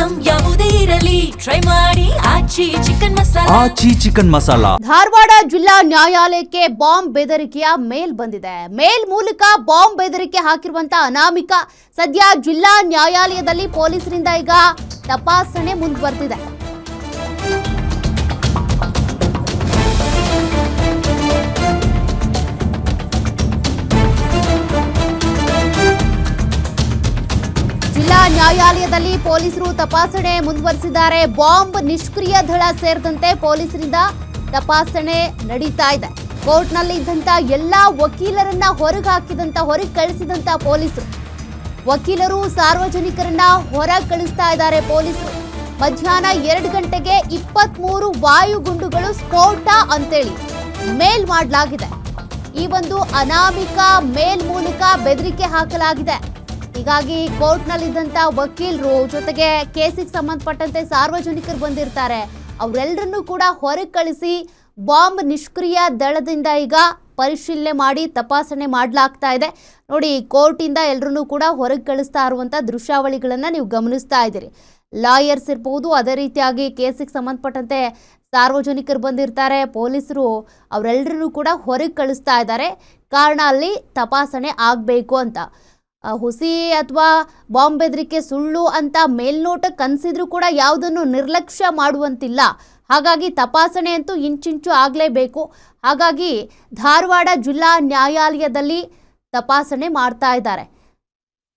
Item ಯಾವುದೇ ಇರಲಿ try ಮಾಡಿ ಆಚಿ ಚಿಕನ್ ಮಸಾಲಾ. ಧಾರವಾಡ ಜಿಲ್ಲಾ ನ್ಯಾಯಾಲಯಕ್ಕೆ ಬಾಂಬ್ ಬೆದರಿಕೆಯ ಮೇಲ್ ಬಂದಿದೆ. ಮೇಲ್ ಮೂಲಕ ಬಾಂಬ್ ಬೆದರಿಕೆ ಹಾಕಿರುವಂತಹ ಅನಾಮಿಕ ಸದ್ಯ ಜಿಲ್ಲಾ ನ್ಯಾಯಾಲಯದಲ್ಲಿ ಪೊಲೀಸರಿಂದ ಈಗ ತಪಾಸಣೆ ಮುಂದುವರೆದಿದೆ. ಜಿಲ್ಲಾ ನ್ಯಾಯಾಲಯದಲ್ಲಿ ಪೊಲೀಸರು ತಪಾಸಣೆ ಮುಂದುವರೆಸಿದ್ದಾರೆ. ಬಾಂಬ್ ನಿಷ್ಕ್ರಿಯ ದಳ ಸೇರಿದಂತೆ ಪೊಲೀಸರಿಂದ ತಪಾಸಣೆ ನಡೀತಾ ಇದೆ. ಕೋರ್ಟ್ನಲ್ಲಿ ಇದ್ದಂತ ಎಲ್ಲಾ ವಕೀಲರನ್ನ ಹೊರಗೆ ಕಳಿಸಿದಂತ ಪೊಲೀಸರು, ವಕೀಲರು ಸಾರ್ವಜನಿಕರನ್ನ ಹೊರಗೆ ಕಳಿಸ್ತಾ ಇದ್ದಾರೆ ಪೊಲೀಸರು. ಮಧ್ಯಾಹ್ನ 2 ಗಂಟೆಗೆ 23 ವಾಯುಗುಂಡುಗಳು ಸ್ಫೋಟ ಅಂತೇಳಿ ಮೇಲ್ ಮಾಡಲಾಗಿದೆ. ಈ ಒಂದು ಅನಾಮಿಕ ಮೇಲ್ ಮೂಲಕ ಬೆದರಿಕೆ ಹಾಕಲಾಗಿದೆ. ಹೀಗಾಗಿ ಕೋರ್ಟ್ನಲ್ಲಿದ್ದಂಥ ವಕೀಲರು ಜೊತೆಗೆ ಕೇಸಿಗೆ ಸಂಬಂಧಪಟ್ಟಂತೆ ಸಾರ್ವಜನಿಕರು ಬಂದಿರ್ತಾರೆ, ಅವರೆಲ್ಲರನ್ನೂ ಕೂಡ ಹೊರಗೆ ಕಳಿಸಿ ಬಾಂಬ್ ನಿಷ್ಕ್ರಿಯ ದಳದಿಂದ ಈಗ ಪರಿಶೀಲನೆ ಮಾಡಿ ತಪಾಸಣೆ ಮಾಡಲಾಗ್ತಾ ಇದೆ. ನೋಡಿ, ಕೋರ್ಟಿಂದ ಎಲ್ಲರನ್ನೂ ಕೂಡ ಹೊರಗೆ ಕಳಿಸ್ತಾ ಇರುವಂಥ ದೃಶ್ಯಾವಳಿಗಳನ್ನು ನೀವು ಗಮನಿಸ್ತಾ ಇದ್ದೀರಿ. ಲಾಯರ್ಸ್ ಇರ್ಬೋದು, ಅದೇ ರೀತಿಯಾಗಿ ಕೇಸಿಗೆ ಸಂಬಂಧಪಟ್ಟಂತೆ ಸಾರ್ವಜನಿಕರು ಬಂದಿರ್ತಾರೆ, ಪೊಲೀಸರು ಅವರೆಲ್ಲರನ್ನೂ ಕೂಡ ಹೊರಗೆ ಕಳಿಸ್ತಾ ಇದ್ದಾರೆ. ಕಾರಣ ಅಲ್ಲಿ ತಪಾಸಣೆ ಆಗಬೇಕು ಅಂತ. ಹುಸಿ ಅಥವಾ ಬಾಂಬ್ ಬೆದರಿಕೆ ಸುಳ್ಳು ಅಂತ ಮೇಲ್ನೋಟಕ್ಕೆ ಅನಿಸಿದ್ರೂ ಕೂಡ ಯಾವುದನ್ನು ನಿರ್ಲಕ್ಷ್ಯ ಮಾಡುವಂತಿಲ್ಲ. ಹಾಗಾಗಿ ತಪಾಸಣೆ ಅಂತೂ ಇಂಚಿಂಚು ಆಗಲೇಬೇಕು. ಹಾಗಾಗಿ ಧಾರವಾಡ ಜಿಲ್ಲಾ ನ್ಯಾಯಾಲಯದಲ್ಲಿ ತಪಾಸಣೆ ಮಾಡ್ತಾ ಇದ್ದಾರೆ.